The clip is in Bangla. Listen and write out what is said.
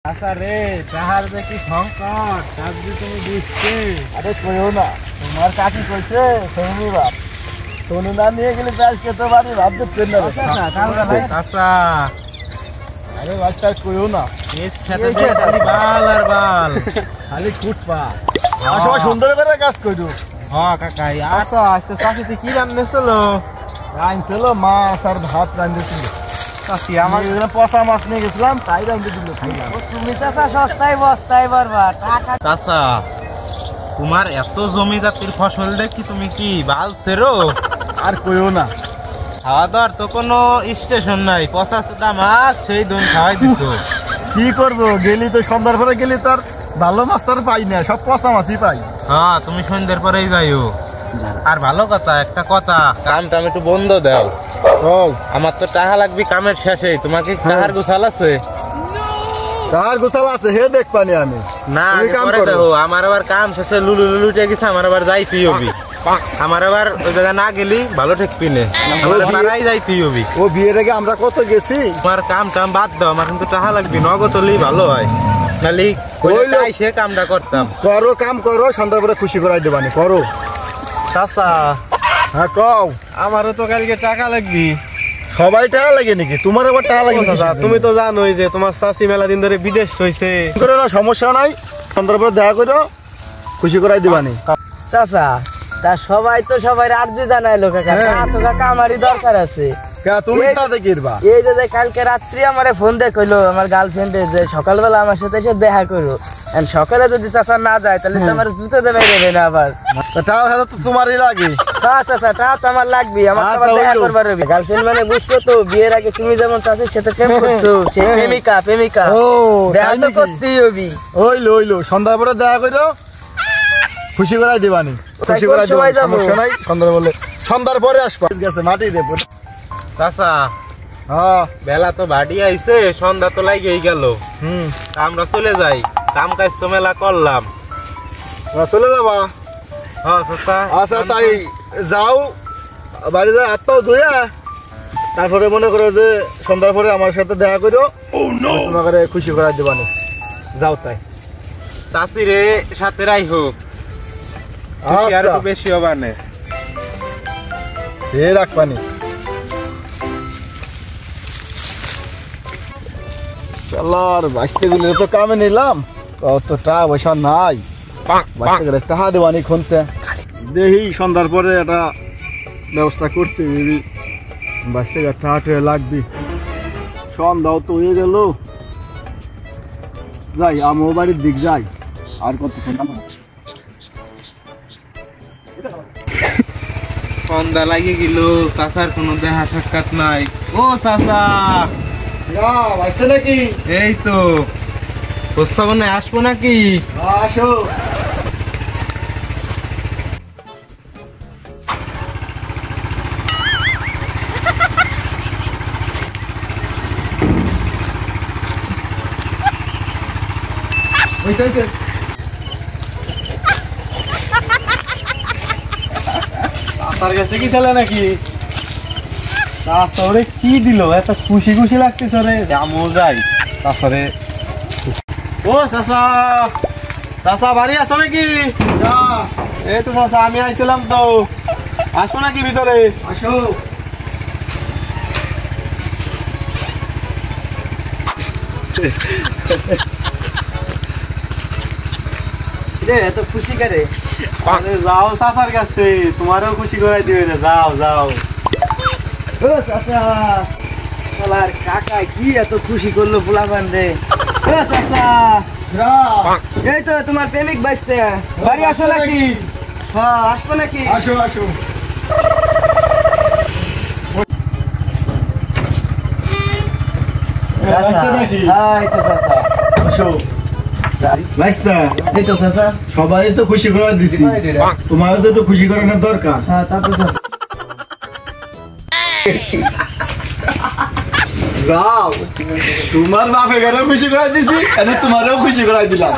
আচ্ছা রে, তাহার যে কি সংকট, তার যে তুমি বুঝছে। আরে কইও না, তোমার কাকি কইছে শোনি বাপ, শোনি না নিয়ে গেলে চাষ খেতে পারি, ভাব দিচ্ছেন না। আচ্ছা আরে বাচ্চা কইও না, খালি বাল আর বাল, খালি ফুটপা সবাই সুন্দর করে কাজ করো। হ্যাঁ কাকাই। আচ্ছা আচ্ছা চাষি তুই কি রান্না ছিল? রাঁধছিল মাছ আর ভাত রাঁধেছিল। আমার পচা মাছ নিয়ে গেছিলাম, তাই রাঁধে দিল। তুমি চাচা সস্তায় বস্তায় বারবার চাচা, তোমার এত জমি জাতির ফসল দেখি তুমি কি বাল ছেড়ো? আর কইও না, খাওয়া দাওয়ার তো কোনো স্টেশন নাই, পচা চোদা মাছ সেই দিন খাওয়াই দিছ। কি করবো, গেলি তো সন্ধ্যার পরে গেলি তো আর ভালো মাছ তো আর পাই না, সব পচা মাছই পাই। হ্যাঁ তুমি সন্ধ্যার পরেই যাইও। আর ভালো কথা, একটা কথা, কামটা আমি একটু বন্ধ দাও। আমার তো টাকা লাগবে কামের শেষে। তোমাকে টাকার গোছাল আছে? টাকার গোছাল আছে, হে দেখ পানি আমি না করে দেখো। আমার আবার কাম শেষে লুলু লুলুটে গেছে, আমার আবার যাইতেই হবি। আমার আবার ওই জায়গায় না গেলি ভালো ঠেকবি না, আমার পাড়াই যাইতেই হবি। ও বিয়ের আগে আমরা কত গেছি। তোমার কাম টাম বাদ দাও, আমার কিন্তু টাকা লাগবে, নগদ হলেই ভালো হয়। নালি সে কামটা করতাম। করো কাম করো, সন্ধ্যার পরে খুশি করাই দেবানি করো। চাচা হ্যাঁ কও। আমারও তো কালকে টাকা লাগবে। সবাই টাকা লাগে নাকি? তোমার আবার টাকা লাগে? তুমি তো জানোই যে তোমার চাষি মেলা দিন ধরে বিদেশ হয়েছে। সমস্যা নাই, সন্ধ্যার পরে দেখা করো, খুশি করাই দিবানি। চাচা তা সবাই তো সবাই আর্জি জানাইলো কাকা, তো কাকা আমারই দরকার আছে। তুমি তাতে কিরবা? এই যে কালকে রাত্রি আমারে ফোন দিয়ে কইলো আমার গার্লফ্রেন্ডে যে সকালবেলা আমার সাথে এসে দেখা করো। সকালে যদি চাচা না যায় তাহলে তো আমার জুতো দেবে দেবে না আবার। তাও তো তোমারই লাগে। চাচা তা তো আমার লাগবে, আমার দেখা করবার হবে। গার্লফ্রেন্ড মানে বুঝছো তো, বিয়ের আগে তুমি যেমন চাচির সাথে প্রেম করছো, সেই প্রেমিকা প্রেমিকা দেখা তো করতেই হবে। ওইলো সন্ধ্যার পরে দেখা করো, খুশি করাই দিবানি। খুশি করাই দিবানি, সমস্যা নাই। সন্ধ্যার বলে সন্ধ্যার পরে আসবা। গেছে মাটি দেব। চাচা হ্যাঁ বেলা তো ভাটি আইছে, সন্ধ্যা তো লাগেই গেল। আমরা চলে যাই, কাম কাজ তো মেলা করলাম। চলে যাবা? হ্যাঁ চাচা। আচ্ছা তাই যাও, বাড়ি যাই হাত পাও ধুয়া, তারপরে মনে করো যে সন্ধ্যার পরে আমার সাথে দেখা করো, তোমাকে খুশি করাই দেবানি। যাও তাই। চাষি রে সাথে রাই হোক, আর একটু বেশি হবা না। এ রাখবানি। চলো আর বাঁচতে গেলে তো কামে নিলাম, অত টাকা পয়সা নাই, বাঁচতে গেলে টাকা দেবানি খুনতে। দেখি সন্ধ্যার পরে একটা ব্যবস্থা করতে দিবি, বাঁচতে গেলে টাকা টুয়ে লাগবি। সন্ধ্যাও তো হয়ে গেল, যাই আমার বাড়ির দিক যাই। আর কতক্ষণ সন্ধ্যা লাগিয়ে গেল, চাচার কোনো দেখা সাক্ষাৎ নাই। ও চাচা নাকি? এই তো খোঁজ খবর নাই, আসবো নাকি? আসো। চাচার কাছে কি ছেলে নাকি? চাচারে কি দিল, এত খুশি খুশি লাগতেছে রে। আমও যাই চাচারে। ও চাচা, চাচা বাড়ি আসো নাকি? এই তো চাচা আমি আইছিলাম তো, আসো নাকি ভিতরে? আসো। এত খুশি করে যাও চাচার কাছে, তোমারও খুশি করাই দিবে রে। যাও যাও। কাকা কি এত খুশি করলো পোলাপান রে। এই তো তোমার প্রেমিক বাইসতে বাড়ি আসো নাকি? হ্যাঁ আসবো নাকি? আসো আসো। সবাই তো খুশি করে দিচ্ছি, তোমারও তো একটু খুশি করানোর দরকার। যাও, তোমার বাপে ঘরে খুশি করাই দিছি, তোমারও খুশি করাই দিলাম।